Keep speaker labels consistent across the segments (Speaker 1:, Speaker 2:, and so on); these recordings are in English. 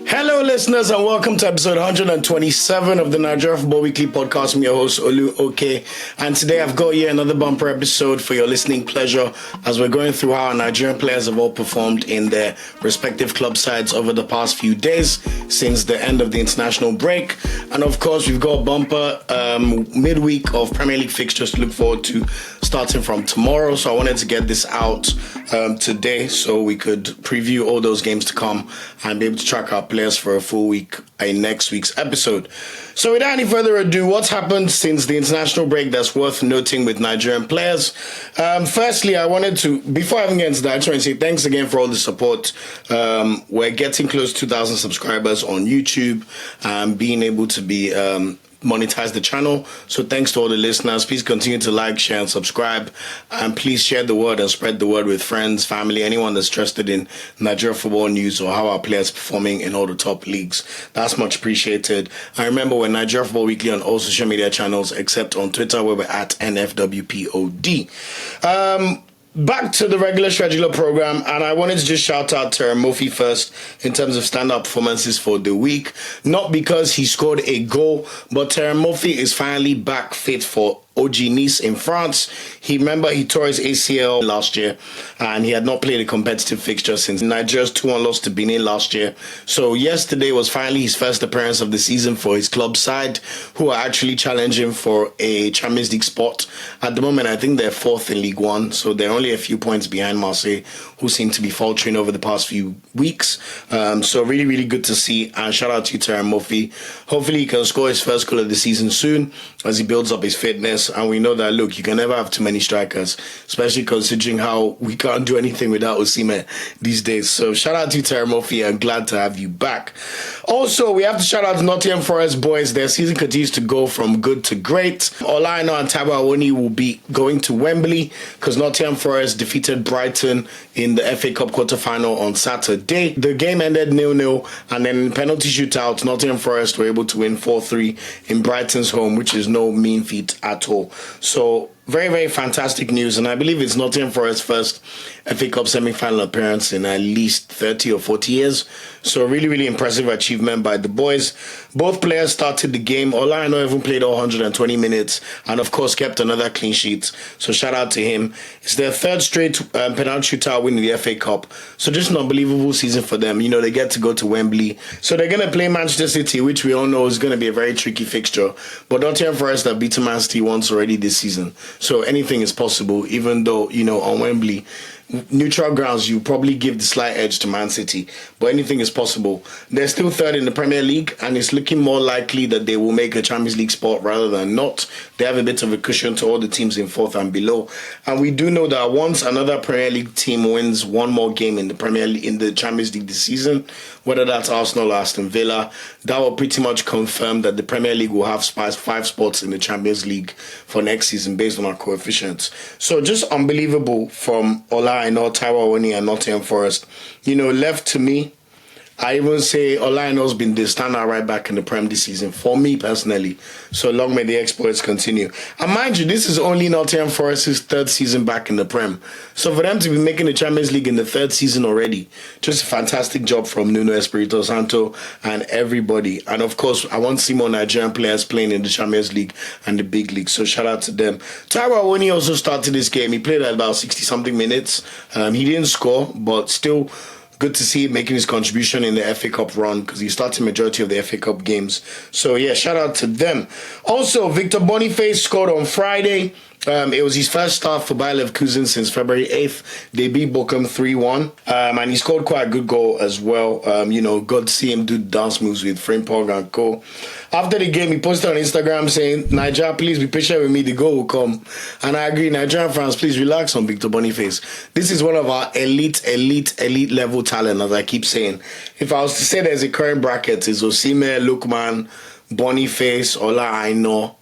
Speaker 1: Hello, listeners, and welcome to episode 127 of the Nigerian Football Weekly podcast. I'm your host, Uche, and today I've got here another bumper episode for your listening pleasure as we're going through how our Nigerian players have all performed in their respective club sides over the past few days since the end of the international break. And of course, we've got a bumper midweek of Premier League fixtures to look forward to starting from tomorrow. So I wanted to get this out today so we could preview all those games to come and be able to track our players for a full week in next week's episode. So without any further ado, what's happened since the international break that's worth noting with Nigerian players? Firstly, I wanted to, before I even get into that, I just want to say thanks again for all the support. We're getting close to 2,000 subscribers on YouTube and being able to be monetize the channel. So thanks to all the listeners. Please continue to like, share, and subscribe. And please share the word and spread the word with friends, family, anyone that's interested in Nigerian football news or how our players are performing in all the top leagues. That's much appreciated. And remember, we're Nigerian Football Weekly on all social media channels except on Twitter, where we're at NFWPOD. Back to the regular program, and I wanted to just shout out Terem Moffi first in terms of standout performances for the week. Not because he scored a goal, but Terem Moffi is finally back fit for OG Nice in France. He tore his ACL last year and he had not played a competitive fixture since Nigeria's 2-1 loss to Benin last year. So yesterday was finally his first appearance of the season for his club side, who are actually challenging for a Champions League spot. At the moment, I think they're fourth in Ligue 1, so they're only a few points behind Marseille, who seem to be faltering over the past few weeks. So really, really good to see, and shout out to Terem Moffi. Hopefully he can score his first goal of the season soon as he builds up his fitness. And we know that, look, you can never have too many strikers, especially considering how we can't do anything without Osimhen these days. So shout out to Terem Moffi, and glad to have you back. Also, we have to shout out to Nottingham Forest boys. Their season continues to go from good to great. Aina and Taiwo will be going to Wembley because Nottingham Forest defeated Brighton in the FA Cup quarter-final on Saturday. The game ended 0-0, and then in penalty shootout, Nottingham Forest were able to win 4-3 in Brighton's home, which is no mean feat at all. So very, very fantastic news, and I believe it's Nottingham Forest's first FA Cup semi-final appearance in at least 30 or 40 years. So really, really impressive achievement by the boys. Both players started the game. Aina even played all 120 minutes and, of course, kept another clean sheet. So shout out to him. It's their third straight penalty shootout win in the FA Cup. So just an unbelievable season for them. You know, they get to go to Wembley. So they're going to play Manchester City, which we all know is going to be a very tricky fixture. But Nottingham Forest have beaten Man City once already this season. So anything is possible, even though, you know, on Wembley, neutral grounds, you probably give the slight edge to Man City, but anything is possible. They're still third in the Premier League, and it's looking more likely that they will make a Champions League spot rather than not. They have a bit of a cushion to all the teams in fourth and below, and we do know that once another Premier League team wins one more game in the Premier League, in the Champions League this season, whether that's Arsenal or Aston Villa, that will pretty much confirm that the Premier League will have 5 spots in the Champions League for next season based on our coefficients. So just unbelievable from Aina, Taiwo and Nottingham Forest. You know, left to me, I even say Aina's been the standout right back in the Prem this season, for me personally. So long may the exploits continue. And mind you, this is only Nottingham Forest's third season back in the Prem. So for them to be making the Champions League in the third season already, just a fantastic job from Nuno Espirito Santo and everybody. And of course, I want to see more Nigerian players playing in the Champions League and the big league. So shout out to them. Taiwo also started this game. He played at about 60-something minutes. He didn't score, but still good to see him making his contribution in the FA Cup run because he started majority of the FA Cup games. So yeah, shout out to them. Also, Victor Boniface scored on Friday. It was his first start for Bayer Leverkusen since February 8th. They beat Bochum 3-1. And he scored quite a good goal as well. Got to see him do dance moves with Frimpong and co. After the game, he posted on Instagram saying, Nigeria, please be patient with me. The goal will come. And I agree. Nigerian fans, please relax on Victor Boniface. This is one of our elite level talent, as I keep saying. If I was to say there's a current bracket, it's Osimhen, Lookman, Boniface, Aina.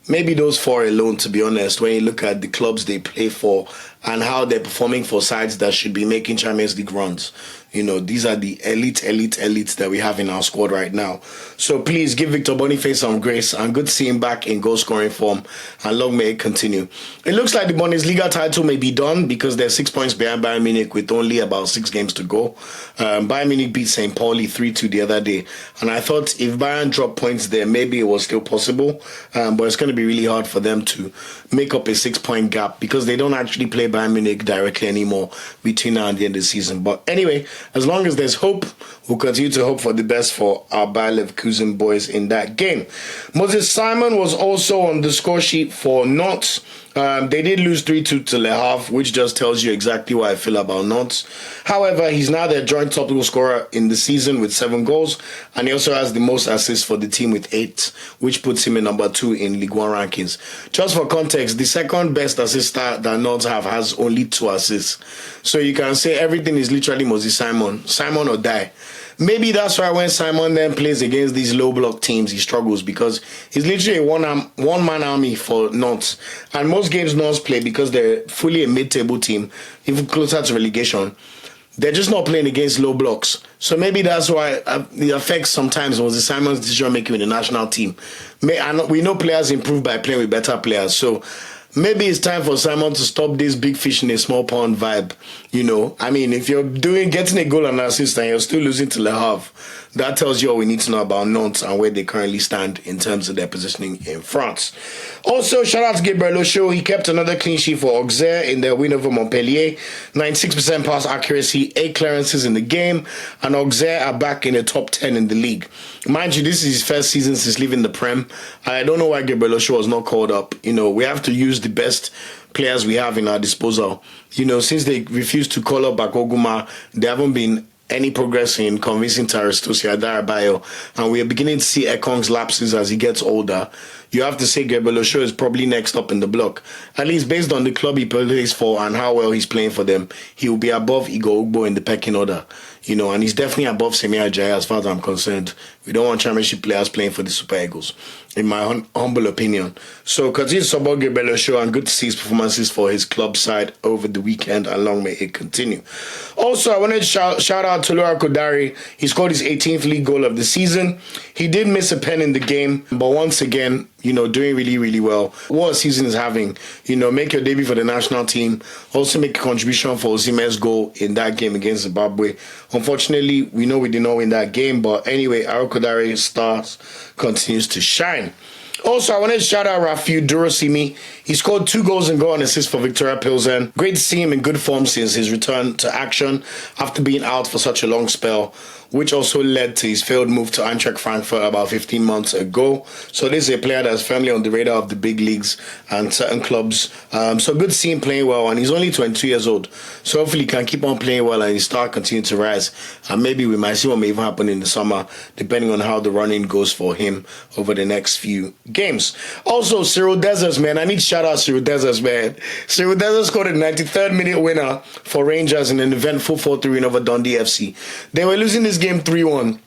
Speaker 1: Maybe those four alone, to be honest, when you look at the clubs they play for and how they're performing for sides that should be making Champions League runs. You know, these are the elites that we have in our squad right now. So please give Victor Boniface some grace, and good to see him back in goal scoring form, and long may it continue. It looks like the Bundesliga title may be done because they're 6 points behind Bayern Munich with only about 6 games to go. Bayern Munich beat St. Pauli 3-2 the other day, and I thought if Bayern dropped points there, maybe it was still possible, but it's going to be really hard for them to make up a 6-point gap because they don't actually play Bayern Munich directly anymore between now and the end of the season. But anyway, as long as there's hope, we'll continue to hope for the best for our Bayer Leverkusen boys in that game. Moses Simon was also on the score sheet for Nantes. They did lose 3-2 to Le Havre, which just tells you exactly what I feel about Nantes. However, he's now their joint top goal scorer in the season with 7 goals, and he also has the most assists for the team with 8, which puts him in number 2 in Ligue 1 rankings. Just for context, the second best assister that Nantes have has only 2 assists. So you can say everything is literally Moses Simon. Simon or die. Maybe that's why when Simon then plays against these low block teams, he struggles because he's literally a one-man army for Nantes. And most games Nantes play, because they're fully a mid-table team, even closer to relegation, they're just not playing against low blocks. So maybe that's why it affects sometimes Moses Simon's decision-making with the national team. We know players improve by playing with better players. So maybe it's time for Simon to stop this big fish in a small pond vibe. You know, I mean, if you're getting a goal and an assist and you're still losing to Le Havre, that tells you all we need to know about Nantes and where they currently stand in terms of their positioning in France. Also, shout out to Gabriel Ocho. He kept another clean sheet for Auxerre in their win over Montpellier. 96% pass accuracy, 8 clearances in the game, and Auxerre are back in the top 10 in the league. Mind you, this is his first season since leaving the Prem. I don't know why Gabriel Ocho was not called up. You know, we have to use the best players we have in our disposal. You know, since they refused to call up Akpoguma, there haven't been any progress in convincing Taristosia Darabayo, and we are beginning to see Ekong's lapses as he gets older. You have to say Gabriel Ocho is probably next up in the block. At least based on the club he plays for and how well he's playing for them, he will be above Igor Ugbo in the pecking order. You know, and he's definitely above Semi Ajayi as far as I'm concerned. We don't want championship players playing for the Super Eagles, in my humble opinion. So continue to support Gabriel Ocho, and good to see his performances for his club side over the weekend, and long may it continue. Also, I wanted to shout out Tolu Arokodare. He scored his 18th league goal of the season. He did miss a pen in the game, but once again, you know, doing really, really well. What a season is having. You know, make your debut for the national team. Also make a contribution for Osimhen's goal in that game against Zimbabwe. Unfortunately, we know we did not win that game, but anyway, Arokodare's stars continues to shine. Also, I wanted to shout out Rafiu Durosimi. He scored 2 goals and got an assist for Victoria Pilsen. Great to see him in good form since his return to action after being out for such a long spell, which also led to his failed move to Eintracht Frankfurt about 15 months ago. So this is a player that's firmly on the radar of the big leagues and certain clubs. So good to see him playing well, and he's only 22 years old. So hopefully he can keep on playing well and his star continue to rise. And maybe we might see what may even happen in the summer, depending on how the running goes for him over the next few games. Also, Cyriel Dessers, man. I need to shout out Cyriel Dessers, man. Cyriel Dessers scored a 93rd minute winner for Rangers in an eventful 4-3 win over Dundee FC. They were losing this game 3-1.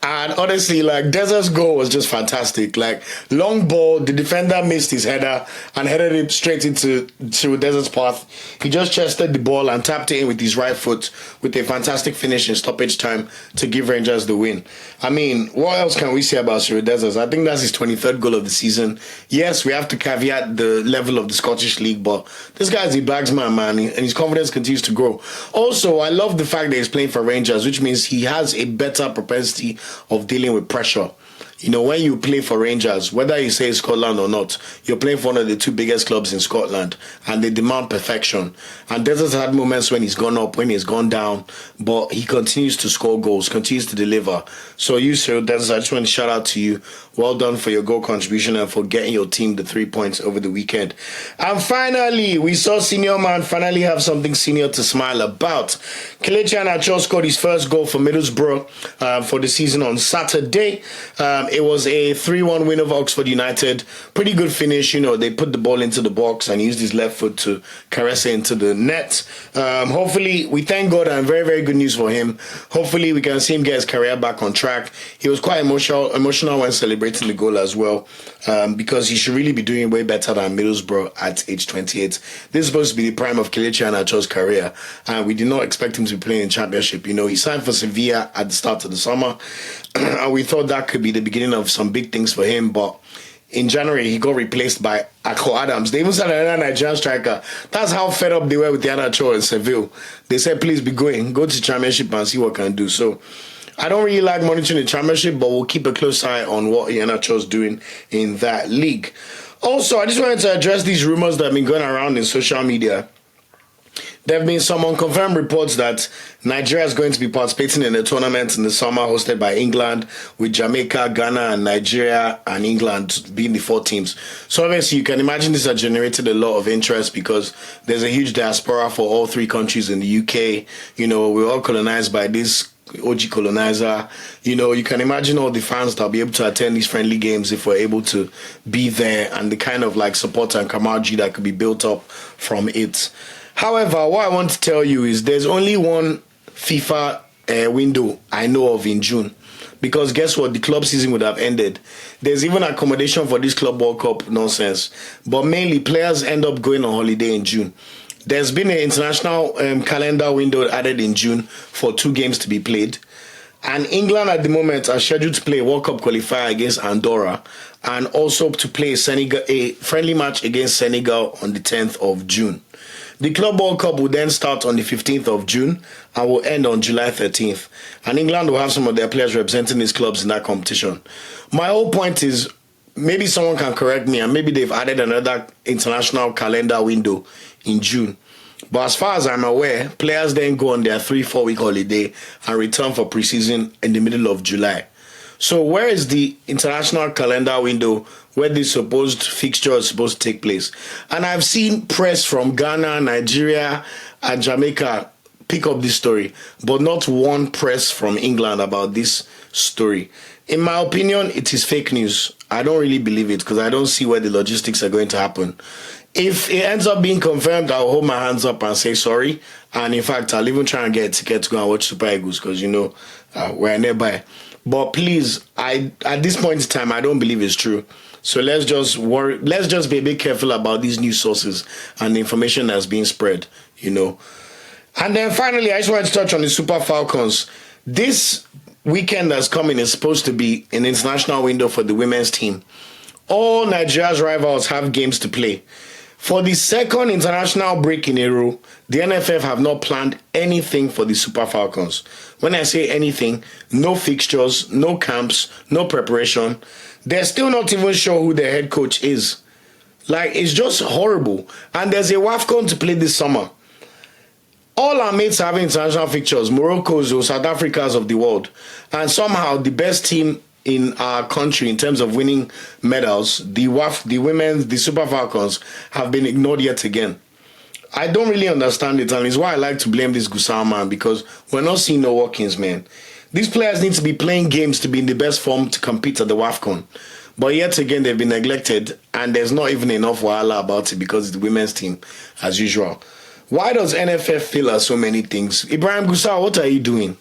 Speaker 1: And honestly, like, Dessers' goal was just fantastic. Like, long ball, the defender missed his header and headed it straight into Dessers' path. He just chested the ball and tapped it in with his right foot with a fantastic finish in stoppage time to give Rangers the win. I mean, what else can we say about Cyriel Dessers? I think that's his 23rd goal of the season. Yes, we have to caveat the level of the Scottish League, but this guy is a bagsman, man, and his confidence continues to grow. Also, I love the fact that he's playing for Rangers, which means he has a better propensity of dealing with pressure. You know, when you play for Rangers, whether you say Scotland or not, you're playing for one of the 2 biggest clubs in Scotland, and they demand perfection. And Dessers had moments when he's gone up, when he's gone down, but he continues to score goals, continues to deliver. So you, Cyriel Dessers, I just want to shout out to you. Well done for your goal contribution and for getting your team the 3 points over the weekend. And finally, we saw Senior Man finally have something senior to smile about. Iheanacho scored his first goal for Middlesbrough for the season on Saturday. It was a 3-1 win over Oxford United. Pretty good finish. They put the ball into the box and he used his left foot to caress it into the net. Hopefully, we thank God, and very, very good news for him. Hopefully, we can see him get his career back on track. He was quite emotional when celebrating the goal as well, because he should really be doing way better than Middlesbrough at age 28. This is supposed to be the prime of Iheanacho's career, and we did not expect him to be playing in Championship. He signed for Sevilla at the start of the summer, and we thought that could be the beginning of some big things for him, but in January, he got replaced by Ako Adams. They even said another Nigerian striker. That's how fed up they were with Iheanacho in Seville. They said, please be going. Go to Championship and see what can do. So, I don't really like monitoring the Championship, but we'll keep a close eye on what Iheanacho is doing in that league. Also, I just wanted to address these rumors that have been going around in social media. There have been some unconfirmed reports that Nigeria is going to be participating in a tournament in the summer hosted by England, with Jamaica, Ghana, and Nigeria and England being the 4 teams. So obviously you can imagine this has generated a lot of interest because there's a huge diaspora for all 3 countries in the UK. We're all colonized by this OG colonizer. You can imagine all the fans that'll be able to attend these friendly games if we're able to be there, and the kind of support and camaraderie that could be built up from it. However, what I want to tell you is there's only one FIFA window I know of in June. Because guess what? The club season would have ended. There's even accommodation for this Club World Cup nonsense. But mainly, players end up going on holiday in June. There's been an international calendar window added in June for 2 games to be played. And England at the moment are scheduled to play a World Cup qualifier against Andorra, and also to play a friendly match against Senegal on the 10th of June. The Club World Cup will then start on the 15th of June and will end on July 13th. And England will have some of their players representing these clubs in that competition. My whole point is, maybe someone can correct me, and maybe they've added another international calendar window in June. But as far as I'm aware, players then go on their 3-4 week holiday and return for preseason in the middle of July. So where is the international calendar window where this supposed fixture is supposed to take place? And I've seen press from Ghana, Nigeria, and Jamaica pick up this story, but not one press from England about this story. In my opinion, it is fake news. I don't really believe it because I don't see where the logistics are going to happen. If it ends up being confirmed, I'll hold my hands up and say sorry. And in fact, I'll even try and get a ticket to go and watch Super Eagles because, we're nearby. But please, at this point in time, I don't believe it's true. So let's just be a bit careful about these news sources and the information that's being spread, And then finally, I just wanted to touch on the Super Falcons. This weekend that's coming is supposed to be an international window for the women's team. All Nigeria's rivals have games to play. For the second international break in a row, the NFF have not planned anything for the Super Falcons. When I say anything, no fixtures, no camps, no preparation. They're still not even sure who their head coach is. It's just horrible. And there's a WAFCON to play this summer. All our mates are having international fixtures, Morocco's or South Africa's of the world. And somehow the best team in our country in terms of winning medals, the women's, the Super Falcons, have been ignored yet again. I don't really understand it, and it's why I like to blame this Gusau man, because we're not seeing no workings, man. These players need to be playing games to be in the best form to compete at the WAFCON. But yet again, they've been neglected, and there's not even enough wahala about it because it's the women's team, as usual. Why does NFF fail at so many things? Ibrahim Gusau, what are you doing?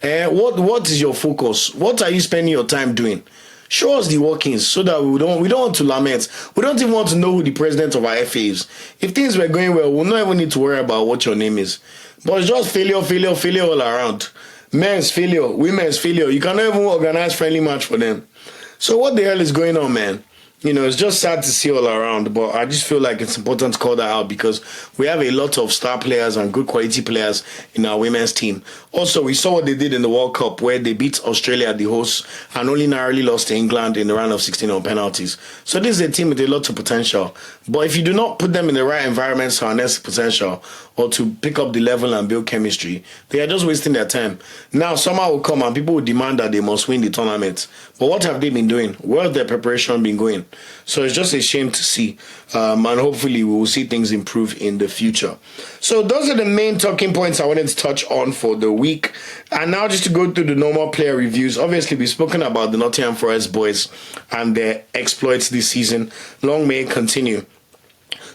Speaker 1: What is your focus? What are you spending your time doing? Show us the workings so that we don't want to lament. We don't even want to know who the president of our FA is. If things were going well, we'll not even need to worry about what your name is. But it's just failure all around. Men's failure, women's failure. You cannot even organize friendly match for them. So what the hell is going on, man? It's just sad to see all around, but I just feel like it's important to call that out because we have a lot of star players and good quality players in our women's team. Also, we saw what they did in the World Cup where they beat Australia, the hosts, and only narrowly lost to England in the round of 16 on penalties. So this is a team with a lot of potential. But if you do not put them in the right environment to harness potential or to pick up the level and build chemistry, they are just wasting their time. Now, summer will come and people will demand that they must win the tournament. But what have they been doing? Where has their preparation been going? So it's just a shame to see. And hopefully we will see things improve in the future. So those are the main talking points I wanted to touch on for the week. And now just to go through the normal player reviews. Obviously, we've spoken about the Nottingham Forest boys and their exploits this season. Long may it continue.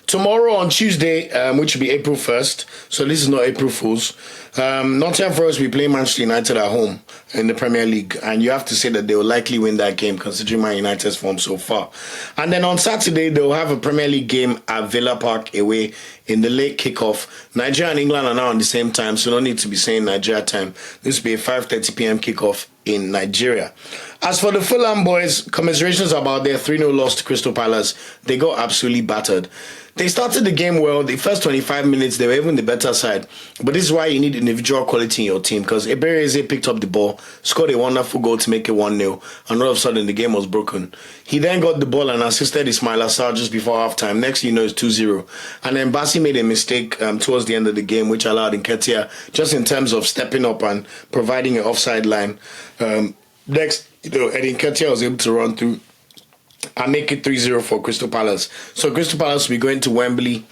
Speaker 1: Tomorrow on Tuesday, which will be April 1st, so this is not April Fool's, Nottingham Forest will be playing Manchester United at home in the Premier League, and you have to say that they will likely win that game considering Man United's form so far. And then on Saturday, they'll have a Premier League game at Villa Park away in the late kickoff. Nigeria and England are now on the same time, so no need to be saying Nigeria time. This will be a 5:30 p.m. kickoff in Nigeria. As for the Fulham boys, commiserations about their 3-0 loss to Crystal Palace. They got absolutely battered. They started the game well. The first 25 minutes, they were even the better side. But this is why you need individual quality in your team, because Ebereze picked up the ball, scored a wonderful goal to make it 1-0, and all of a sudden the game was broken. He then got the ball and assisted Ismail Assar just before halftime. Next you know it's 2-0. And then Bassey made a mistake towards the end of the game, which allowed Nketiah, just in terms of stepping up and providing an offside line. Next, Eddie Nketiah was able to run through and make it 3-0 for Crystal Palace. So Crystal Palace will be going to Wembley,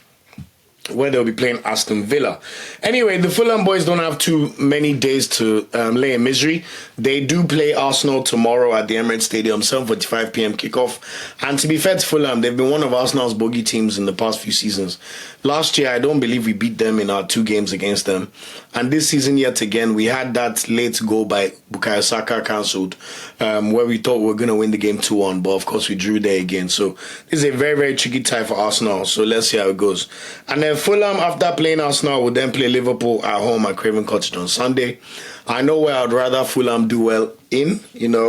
Speaker 1: where they'll be playing Aston Villa. Anyway, the Fulham boys don't have too many days to lay in misery. They do play Arsenal tomorrow at the Emirates Stadium, 7:45 p.m. kickoff. And to be fair to Fulham, they've been one of Arsenal's bogey teams in the past few seasons. Last year, I don't believe we beat them in our 2 games against them. And this season, yet again, we had that late goal by Bukayo Saka cancelled, where we thought we were going to win the game 2-1. But of course, we drew there again. So this is a very, very tricky tie for Arsenal. So let's see how it goes. And then Fulham, after playing Arsenal, will then play Liverpool at home at Craven Cottage on Sunday. I know where I'd rather Fulham do well in,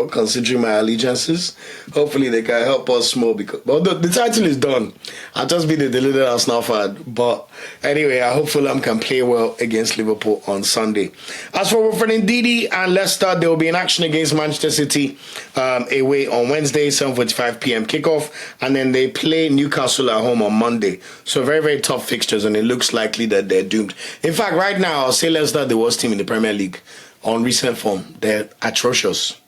Speaker 1: considering my allegiances. Hopefully they can help us more, because the title is done. I'll just be the deluded Arsenal fan. But anyway, I hope Fulham can play well against Liverpool on Sunday. As for Ndidi and Leicester, they will be in action against Manchester City away on Wednesday, 7:45 p.m. kickoff. And then they play Newcastle at home on Monday. So very, very tough fixtures, and it looks likely that they're doomed. In fact, right now, I'll say Leicester the worst team in the Premier League. On recent form, they're atrocious.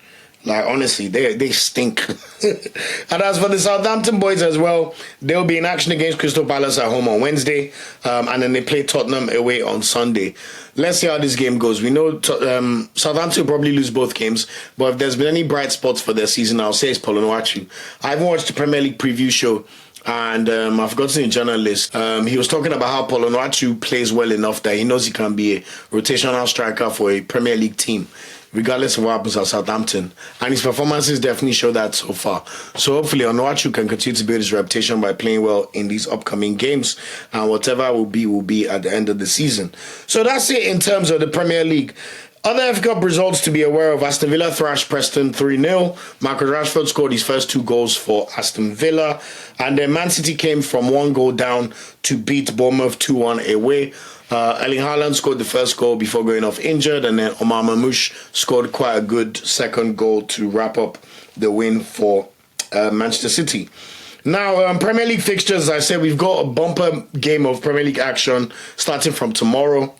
Speaker 1: Like, honestly, they stink. And as for the Southampton boys as well, they'll be in action against Crystal Palace at home on Wednesday. And then they play Tottenham away on Sunday. Let's see how this game goes. We know Southampton will probably lose both games. But if there's been any bright spots for their season, I'll say it's Onuachu. I haven't watched the Premier League preview show. And I've forgotten the journalist. He was talking about how Onuachu plays well enough that he knows he can be a rotational striker for a Premier League team, regardless of what happens at Southampton. And his performances definitely show that so far. So hopefully Onuachu can continue to build his reputation by playing well in these upcoming games. And whatever will be at the end of the season. So that's it in terms of the Premier League. Other FA Cup results to be aware of: Aston Villa thrashed Preston 3-0. Marcus Rashford scored his first 2 goals for Aston Villa. And then Man City came from 1 goal down to beat Bournemouth 2-1 away. Erling Haaland scored the first goal before going off injured. And then Omar Mamouche scored quite a good second goal to wrap up the win for Manchester City. Now, Premier League fixtures, as I said, we've got a bumper game of Premier League action starting from tomorrow.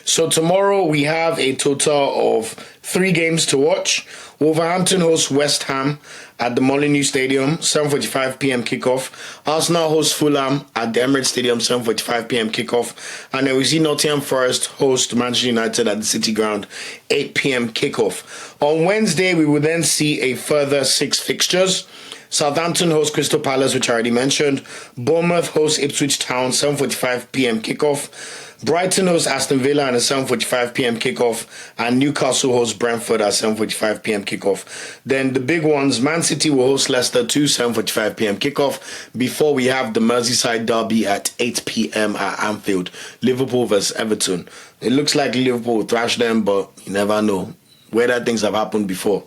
Speaker 1: So tomorrow we have a total of 3 games to watch. Wolverhampton hosts West Ham at the Molineux Stadium, 7:45 p.m. kickoff. Arsenal hosts Fulham at the Emirates Stadium, 7:45 p.m. kickoff. And then we see Nottingham Forest host Manchester United at the City Ground, 8 p.m. kickoff. On Wednesday, we will then see a further 6 fixtures. Southampton hosts Crystal Palace, which I already mentioned. Bournemouth hosts Ipswich Town, 7:45 p.m. kickoff. Brighton hosts Aston Villa at a 7:45 p.m. kickoff, and Newcastle hosts Brentford at 7:45 p.m. kickoff. Then the big ones: Man City will host Leicester to 7:45 p.m. kickoff. Before we have the Merseyside derby at 8 p.m. at Anfield, Liverpool versus Everton. It looks like Liverpool will thrash them, but you never know. Weirder things have happened before.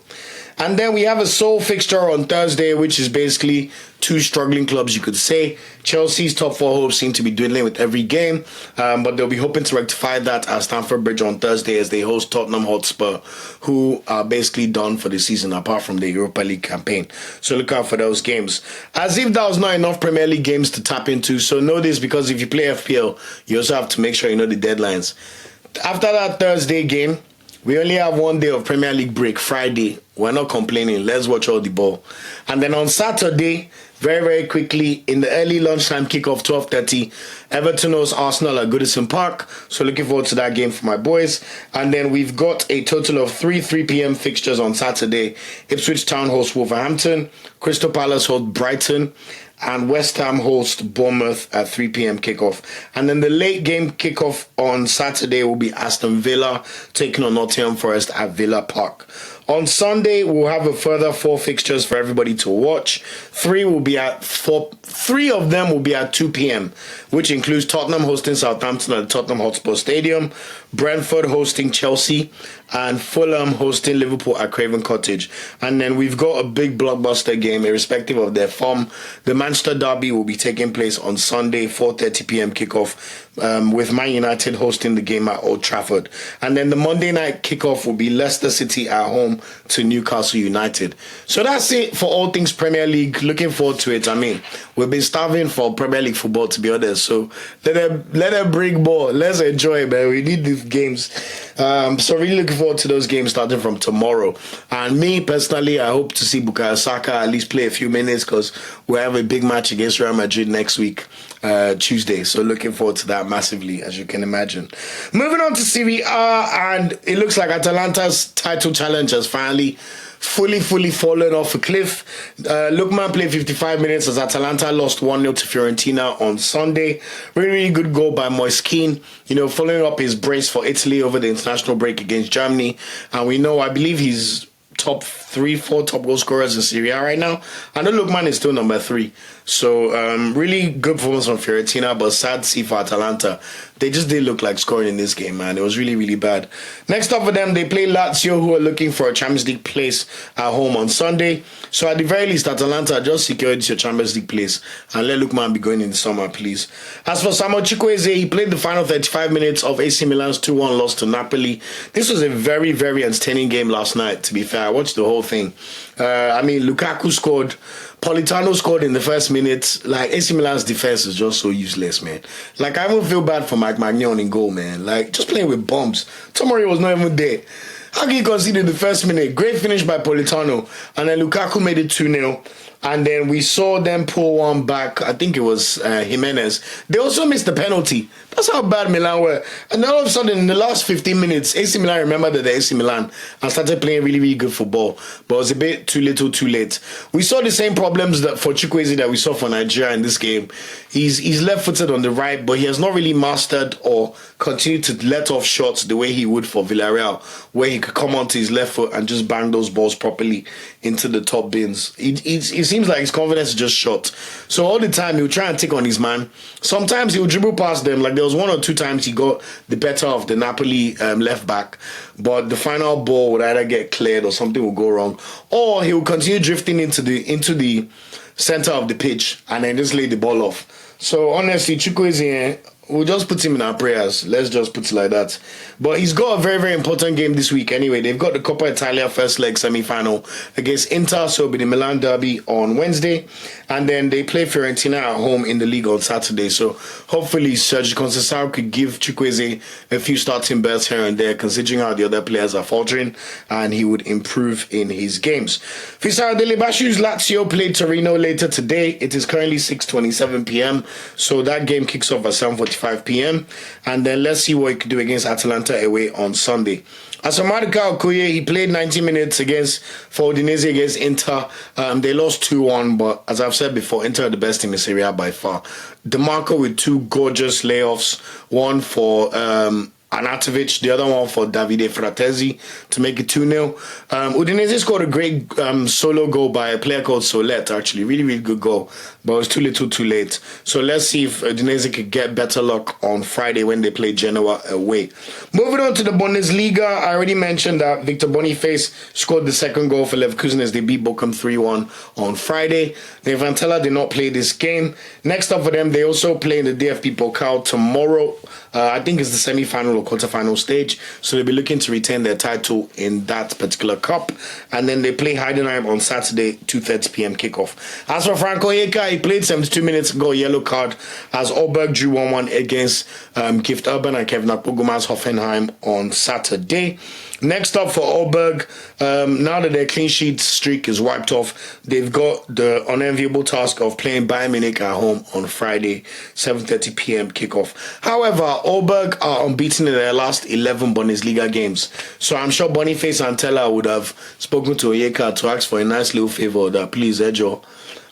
Speaker 1: And then we have a sole fixture on Thursday, which is basically 2 struggling clubs, you could say. Chelsea's top 4 hopes seem to be dwindling with every game, but they'll be hoping to rectify that at Stamford Bridge on Thursday as they host Tottenham Hotspur, who are basically done for the season apart from the Europa League campaign. So look out for those games. As if that was not enough Premier League games to tap into, so know this, because if you play FPL, you also have to make sure you know the deadlines. After that Thursday game, We only have 1 day of Premier League break, Friday. We're not complaining. Let's watch all the ball. And then on Saturday, very, very quickly, in the early lunchtime kickoff, 12:30, Everton hosts Arsenal at Goodison Park. So looking forward to that game for my boys. And then we've got a total of 3 p.m. fixtures on Saturday. Ipswich Town hosts Wolverhampton, Crystal Palace hosts Brighton, and West Ham host Bournemouth at 3 p.m. kickoff. And then the late game kickoff on Saturday will be Aston Villa taking on Nottingham Forest at Villa Park. On Sunday, we'll have a further 4 fixtures for everybody to watch. 3 will be at 4. 3 of them will be at 2 p.m., which includes Tottenham hosting Southampton at the Tottenham Hotspur Stadium, Brentford hosting Chelsea, and Fulham hosting Liverpool at Craven Cottage. And then we've got a big blockbuster game, irrespective of their form. The Manchester Derby will be taking place on Sunday, 4:30 p.m. kickoff, with Man United hosting the game at Old Trafford. And then the Monday night kickoff will be Leicester City at home to Newcastle United. So that's it for all things Premier League. Looking forward to it. I mean, we've been starving for Premier League football, to be honest. So let them bring more. Let's enjoy it, man. We need these games. So really looking forward to those games starting from tomorrow. And me, personally, I hope to see Bukayo Saka at least play a few minutes because we have a big match against Real Madrid next week, Tuesday. So looking forward to that massively, as you can imagine. Moving on to Serie A, and it looks like Atalanta's title challenge has finally fully fallen off a cliff. Lookman played 55 minutes as Atalanta lost 1-0 to Fiorentina on Sunday. Really good goal by Moiskin, following up his brace for Italy over the international break against Germany. And I believe he's top 3-4 top goal scorers in Serie A right now. I know Lookman is still number 3. So really good performance from Fiorentina, but sad to see for Atalanta. They just didn't look like scoring in this game, man. It was really, really bad. Next up for them, they play Lazio, who are looking for a Champions League place at home on Sunday. So at the very least, Atalanta just secured your Champions League place and let Lookman be going in the summer, please. As for Samuel Chukwueze, he played the final 35 minutes of AC Milan's 2-1 loss to Napoli. This was a very, very entertaining game last night, to be fair. I watched the whole thing. Lukaku scored. Politano scored in the first minute. Like, AC Milan's defense is just so useless, man. Like, I even feel bad for Mike Maignan in goal, man. Like, just playing with bombs. Tomori was not even there. How can you concede in the first minute? Great finish by Politano. And then Lukaku made it 2-0. And then we saw them pull one back. I think it was Jimenez. They also missed the penalty. That's how bad Milan were. And then all of a sudden, in the last 15 minutes, AC Milan remembered that they're AC Milan and started playing really, really good football. But it was a bit too little, too late. We saw the same problems for Chukwueze that we saw for Nigeria in this game. He's left-footed on the right, but he has not really mastered or continued to let off shots the way he would for Villarreal, where he could come onto his left foot and just bang those balls properly into the top bins. It seems like his confidence is just shot. So all the time, he'll try and take on his man. Sometimes he'll dribble past them. Like there was 1 or 2 times he got the better of the Napoli left back. But the final ball would either get cleared or something will go wrong. Or he'll continue drifting into the center of the pitch and then just lay the ball off. So honestly, Chukwueze, we'll just put him in our prayers. Let's just put it like that. But he's got a very, very important game this week anyway. They've got the Coppa Italia first leg semi-final against Inter, so it'll be the Milan derby on Wednesday. And then they play Fiorentina at home in the league on Saturday. So hopefully Sergio Conceição could give Chukwueze a few starting belts here and there, considering how the other players are faltering, and he would improve in his games. Fisaro Dele-Bashiru's Lazio played Torino later today. It is currently 6:27 p.m. So that game kicks off at 7:45 p.m. And then let's see what he could do against Atalanta away on Sunday. As for Maduka Okoye, he played 90 minutes for Udinese against Inter. They lost 2-1, but as I've said before, Inter are the best team in Serie A by far. DeMarco with 2 gorgeous layoffs, one for Anatovic, the other one for Davide Fratesi to make it 2-0. Udinese scored a great solo goal by a player called Solet, actually. Really, really good goal. But it was too little, too late. So let's see if Udinese could get better luck on Friday when they play Genoa away. Moving on to the Bundesliga, I already mentioned that Victor Boniface scored the second goal for Leverkusen as they beat Bochum 3-1 on Friday. Then Tella did not play this game. Next up for them, they also play in the DFB Pokal tomorrow. I think it's the semi-final or quarter-final stage. So they'll be looking to retain their title in that particular cup. And then they play Heidenheim on Saturday, 2:30 p.m. kickoff. As for Franco Onyeka, he played 72 minutes ago, yellow card, as Orban drew 1-1 against Gift Urban and Kevin Akpoguma's Hoffenheim on Saturday. Next up for Oberg, now that their clean sheet streak is wiped off, they've got the unenviable task of playing Bayern Munich at home on Friday, 7:30 p.m. kickoff. However, Oberg are unbeaten in their last 11 Bundesliga games, so I'm sure Boniface and Tella would have spoken to Onyeka to ask for a nice little favor that please, Ejo,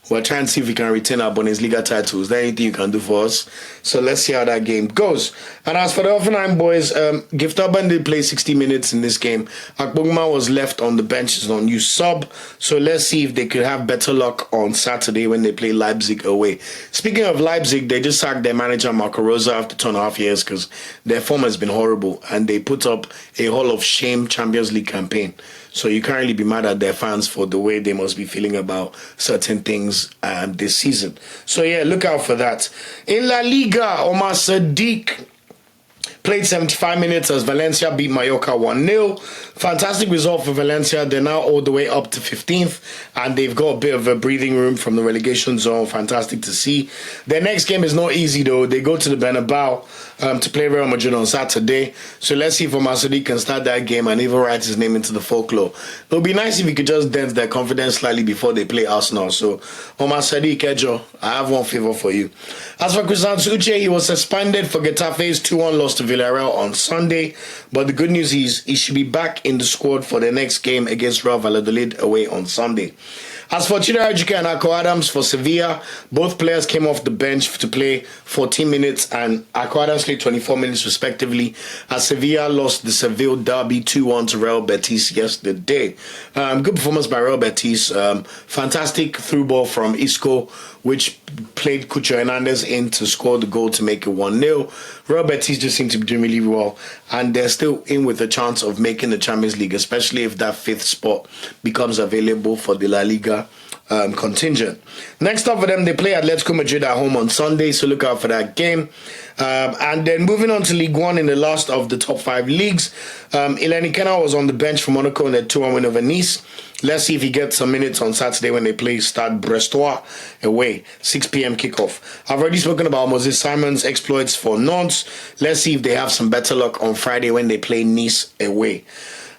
Speaker 1: we're trying to see if we can retain our Bundesliga titles. Is there anything you can do for us? So let's see how that game goes. And as for the Hoffenheim boys, Gift Orban did play 60 minutes in this game. Akpoguma was left on the bench as an unused sub. So let's see if they could have better luck on Saturday when they play Leipzig away. Speaking of Leipzig, they just sacked their manager Marco Rosa after 2.5 years because their form has been horrible. And they put up a Hall of Shame Champions League campaign. So you can't really be mad at their fans for the way they must be feeling about certain things this season. So yeah, look out for that. In La Liga, Omar Sadiq played 75 minutes as Valencia beat Mallorca 1-0. Fantastic result for Valencia. They're now all the way up to 15th, and they've got a bit of a breathing room from the relegation zone. Fantastic to see. Their next game is not easy, though. They go to the Bernabeu to play Real Madrid on Saturday. So let's see if Omar Sadiq can start that game and even write his name into the folklore. It would be nice if he could just dent their confidence slightly before they play Arsenal. So Omar Sadiq, Ejo, I have one favor for you. As for Uche, he was suspended for Getafe's 2-1 loss to Villarreal on Sunday. But the good news is he should be back in the squad for the next game against Real Valladolid away on Sunday. As for Chida Ejuke and Ako Adams for Sevilla, both players came off the bench to play 14 minutes and Ako Adams played 24 minutes respectively as Sevilla lost the Seville derby 2-1 to Real Betis yesterday. Good performance by Real Betis. Fantastic through ball from Isco, which played Cucho Hernandez in to score the goal to make it 1-0. Real Betis just seem to be doing really well, and they're still in with a chance of making the Champions League, especially if that 5th spot becomes available for the La Liga contingent. Next up for them, they play Atletico Madrid at home on Sunday, so look out for that game. And then moving on to Ligue 1 in the last of the top 5 leagues, Iheanacho was on the bench for Monaco in their 2-1 win over Nice. Let's see if he gets some minutes on Saturday when they play Stade Brestois away, 6 p.m. kickoff. I've already spoken about Moses Simon's exploits for Nantes. Let's see if they have some better luck on Friday when they play Nice away.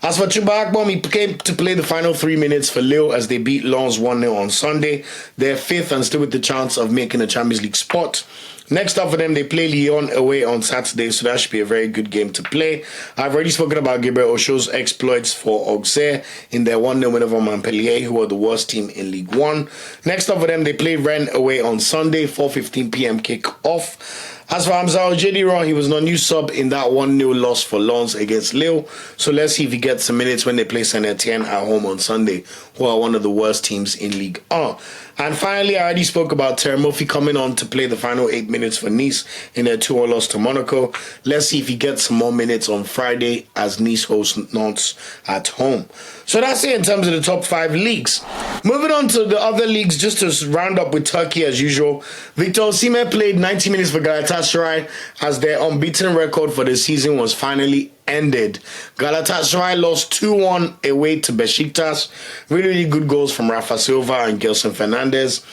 Speaker 1: As for Chuba Akpom, he came to play the final 3 minutes for Lille as they beat Lens 1-0 on Sunday. They're 5th and still with the chance of making a Champions League spot. Next up for them, they play Lyon away on Saturday, so that should be a very good game to play. I've already spoken about Gabriel Osho's exploits for Auxerre in their 1-0 win over Montpellier, who are the worst team in Ligue 1. Next up for them, they play Rennes away on Sunday, 4:15 p.m. kick-off. As for Hamza Ojediran, he was no new sub in that 1-0 loss for Lens against Lille. So let's see if he gets some minutes when they play Saint-Etienne at home on Sunday, who are one of the worst teams in Ligue 1. And finally, I already spoke about Terem Moffi coming on to play the final 8 minutes for Nice in their 2-0 loss to Monaco. Let's see if he gets some more minutes on Friday as Nice hosts Nantes at home. So that's it in terms of the top 5 leagues. Moving on to the other leagues, just to round up with Turkey as usual. Victor Osimhen played 90 minutes for Galatasaray as their unbeaten record for the season was finally ended. Galatasaray lost 2-1 away to Besiktas. Really, really good goals from Rafa Silva and Gelson Fernandez.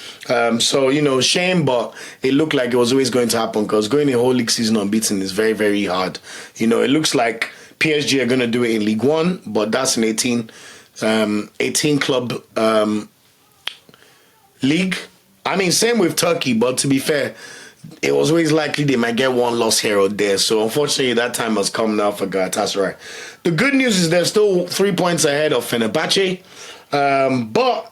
Speaker 1: So, shame, but it looked like it was always going to happen because going a whole league season unbeaten is very, very hard. It looks like PSG are going to do it in League 1, but that's an 18 club league. I mean, same with Turkey, but to be fair, it was always likely they might get one loss here or there. So unfortunately, that time has come now for Galatasaray. The good news is they're still 3 points ahead of Fenerbahce, but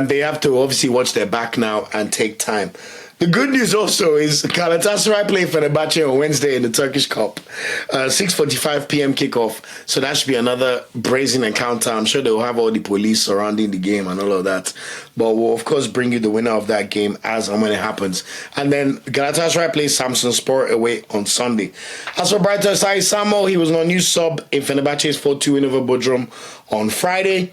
Speaker 1: they have to obviously watch their back now and take time. The good news also is Galatasaray play Fenerbahce on Wednesday in the Turkish Cup, 6:45 p.m. kickoff. So that should be another brazen encounter. I'm sure they'll have all the police surrounding the game and all of that. But we'll, of course, bring you the winner of that game as and when it happens. And then Galatasaray plays Samsunspor away on Sunday. As for Brighton, Osayi-Samuel, he was an unused sub in Fenerbahce's 4-2 win over Bodrum on Friday.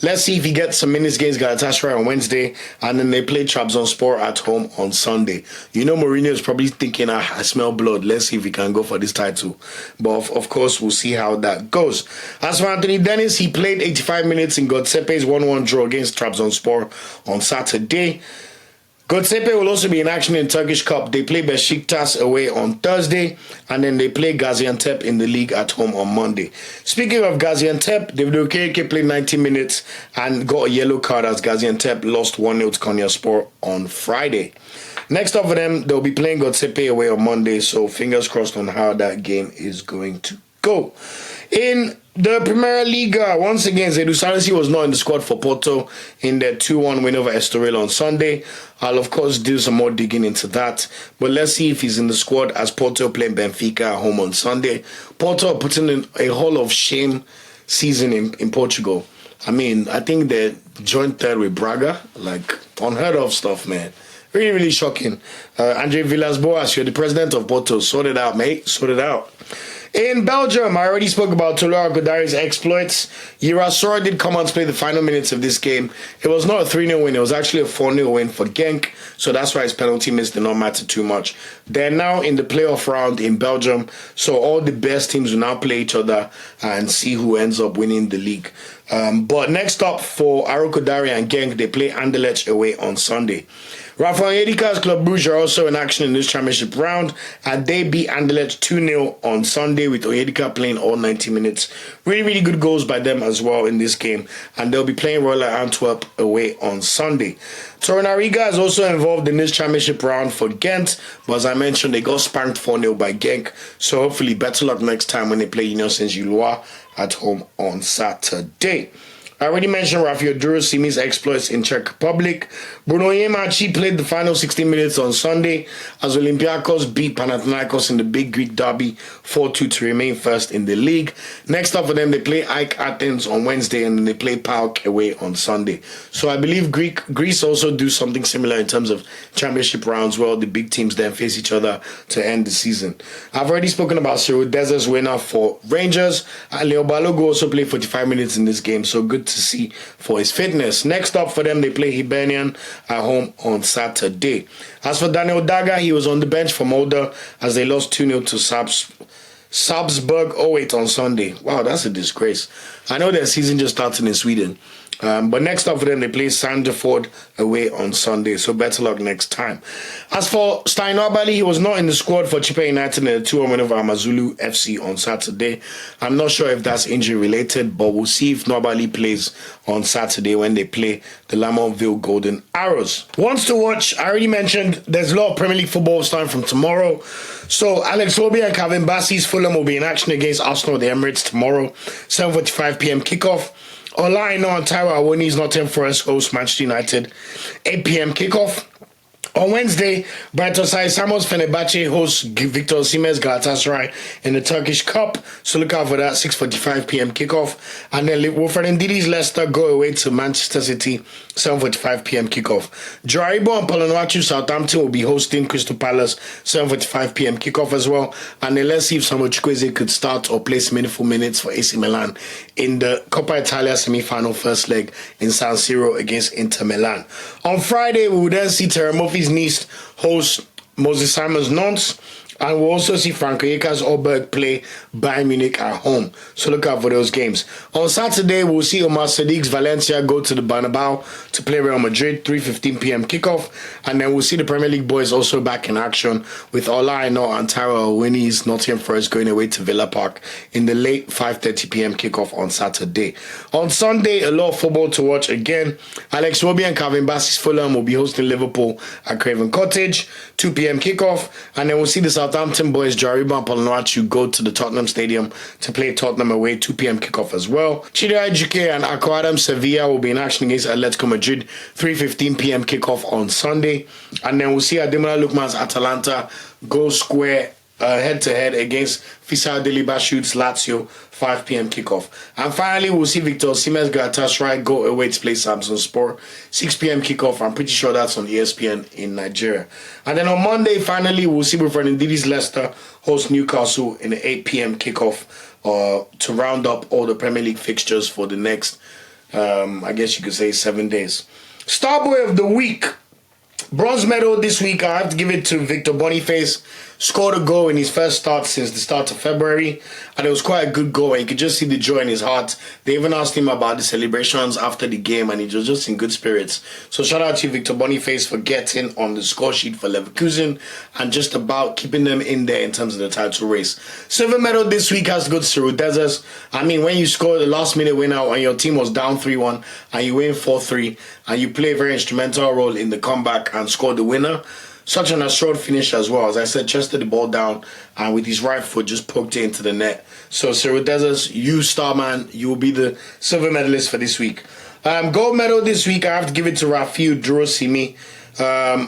Speaker 1: Let's see if he gets some minutes against Galatasaray on Wednesday, and then they play Trabzonspor at home on Sunday. Mourinho is probably thinking, I smell blood. Let's see if he can go for this title. But of course, we'll see how that goes. As for Anthony Dennis, he played 85 minutes in Godsepe's 1-1 draw against Trabzonspor on Saturday. Göztepe will also be in action in Turkish Cup. They play Besiktas away on Thursday, and then they play Gaziantep in the league at home on Monday. Speaking of Gaziantep, David Okereke played 90 minutes and got a yellow card as Gaziantep lost 1-0 to Konyaspor on Friday. Next up for them, they'll be playing Göztepe away on Monday, so fingers crossed on how that game is going to go. In the Premier Liga, once again, Zedu Sanusi was not in the squad for Porto in their 2-1 win over Estoril on Sunday. I'll, of course, do some more digging into that. But let's see if he's in the squad as Porto playing Benfica at home on Sunday. Porto are putting in a Hall of Shame season in Portugal. I mean, I think they're joint third with Braga. Like, unheard of stuff, man. Really, really shocking. Andre Villas-Boas, you're the president of Porto. Sort it out, mate. Sort it out. In Belgium, I already spoke about Tolu Arokodare's exploits. Girasora did come on to play the final minutes of this game. It was not a 3-0 win. It was actually a 4-0 win for Genk. So that's why his penalty miss did not matter too much. They're now in the playoff round in Belgium. So all the best teams will now play each other and see who ends up winning the league. But next up for Arokodare and Genk, they play Anderlecht away on Sunday. Rafa Onyeka's Club Brugge are also in action in this championship round, and they beat Anderlecht 2-0 on Sunday with Onyeka playing all 90 minutes. Really, really good goals by them as well in this game, and they'll be playing Royal Antwerp away on Sunday. Torunariga is also involved in this championship round for Ghent, but as I mentioned, they got spanked 4-0 by Genk, so hopefully better luck next time when they play Union Saint-Gilloise at home on Saturday. I already mentioned Rafael Durosimi's exploits in Czech Republic. Bruno Yemachi played the final 60 minutes on Sunday as Olympiacos beat Panathinaikos in the big Greek derby 4-2 to remain first in the league. Next up for them, they play AEK Athens on Wednesday and then they play PAOK away on Sunday. So I believe Greece also do something similar in terms of championship rounds where the big teams then face each other to end the season. I've already spoken about Cyriel Dessers winner for Rangers. Leo Balogun also played 45 minutes in this game, so good to see for his fitness. Next up for them, they play Hibernian at home on Saturday. As for Daniel Daga, he was on the bench for Molde as they lost 2-0 to Salzburg 08 on Sunday. Wow, that's a disgrace. I know their season just started in Sweden. But next up for them, they play Sandefjord away on Sunday. So better luck next time. As for Stein Obali, he was not in the squad for Chippa United in the 2-1 win over Amazulu FC on Saturday. I'm not sure if that's injury related, but we'll see if Nobali plays on Saturday when they play the Lamontville Golden Arrows. Ones to watch, I already mentioned there's a lot of Premier League football starting from tomorrow. So Alex Iwobi and Calvin Bassey's Fulham will be in action against Arsenal at the Emirates tomorrow, 7:45 p.m. kickoff. Aina and Taiwo Awoni's Nottingham Forest host Manchester United, 8 p.m. kickoff. On Wednesday, Brighton Osayi-Samuel's Fenerbahce hosts Victor Osimhen's Galatasaray in the Turkish Cup. So look out for that, 6:45 p.m. kickoff. And then Wilfred Ndidi's Leicester go away to Manchester City, 7:45 p.m. kickoff. Aribo and Onuachu Southampton will be hosting Crystal Palace, 7:45 p.m. kickoff as well. And then let's see if Chukwueze could start or play some meaningful minutes for AC Milan in the Coppa Italia semi-final first leg in San Siro against Inter Milan. On Friday, we will then see Terem Moffi's Nice host Moses Simon's Nantes, and we'll also see Frank Onyeka's Orban play Bayern Munich at home. So look out for those games. On Saturday, we'll see Omar Sadiq's Valencia go to the Bernabeu to play Real Madrid, 3:15 p.m. kickoff. And then we'll see the Premier League boys also back in action with Aina and Taiwo Awoni's Nottingham Forest going away to Villa Park in the late 5:30 p.m. kickoff on Saturday. On Sunday, a lot of football to watch again. Alex Iwobi and Calvin Bassey's Fulham will be hosting Liverpool at Craven Cottage, 2 p.m. kickoff. And then we'll see the Southampton boys, Aribo and Onuachu, go to the Tottenham Stadium to play Tottenham away, 2 p.m. kickoff as well. Ejuke and Akpoguma Sevilla will be in action against Atletico Madrid, 3:15 p.m. kickoff on Sunday. And then we'll see Ademola Lookman's Atalanta go square head-to-head against Fisal Dele-Bashiru's Lazio, 5 p.m. kickoff. And finally, we'll see Victor Osimhen's Galatasaray go away to play Samsunspor, 6 p.m. kickoff. I'm pretty sure that's on ESPN in Nigeria. And then on Monday, finally, we'll see Wilfred Ndidi's Leicester host Newcastle in the 8 p.m. kickoff to round up all the Premier League fixtures for the next, I guess you could say, 7 days. Starboy of the Week. Bronze medal this week, I have to give it to Victor Boniface. scored a goal in his first start since the start of February, and it was quite a good goal, and you could just see the joy in his heart. They even asked him about the celebrations after the game, and he was just in good spirits. So shout out to Victor Boniface for getting on the score sheet for Leverkusen and just about keeping them in there in terms of the title race. Silver medal this week has to go to Cyriel Dessers. I mean, when you score the last minute winner and your team was down 3-1 and you win 4-3 and you play a very instrumental role in the comeback and score the winner, such an assured finish as well. As I said, chested the ball down and with his right foot just poked it into the net. So Cyriel Dessers, you star man, you will be the silver medalist for this week. Gold medal this week, I have to give it to Rafiu Durosimi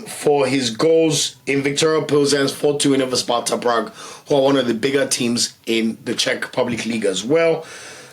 Speaker 1: for his goals in Victoria Pilsen's 4-2 win over Sparta Prague, who are one of the bigger teams in the Czech Republic League as well.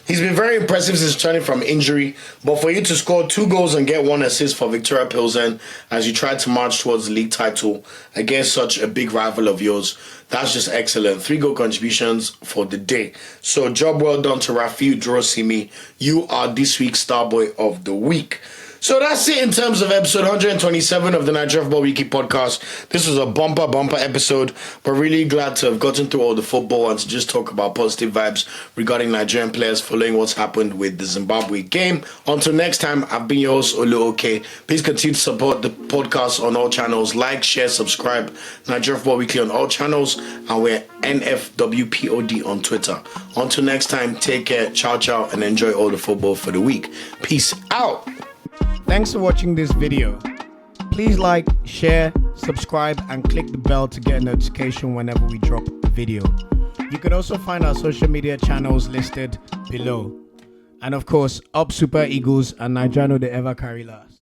Speaker 1: He's been very impressive since returning from injury, but for you to score 2 goals and get 1 assist for Victoria Pilsen as you try to march towards the league title against such a big rival of yours, that's just excellent. 3 goal contributions for the day. So job well done to Rafiu Durosimi. You are this week's Starboy of the Week. So that's it in terms of episode 127 of the Nigerian Football Weekly podcast. This was a bumper episode, but really glad to have gotten through all the football and to just talk about positive vibes regarding Nigerian players following what's happened with the Zimbabwe game. Until next time, I've been your host, Olu Oke. Please continue to support the podcast on all channels. Like, share, subscribe. Nigerian Football Weekly on all channels, and we're NFWPOD on Twitter. Until next time, take care, ciao, and enjoy all the football for the week. Peace out.
Speaker 2: Thanks for watching this video. Please like, share, subscribe, and click the bell to get a notification whenever we drop a video. You can also find our social media channels listed below. And of course, up Super Eagles and Nigeriano the ever carry last.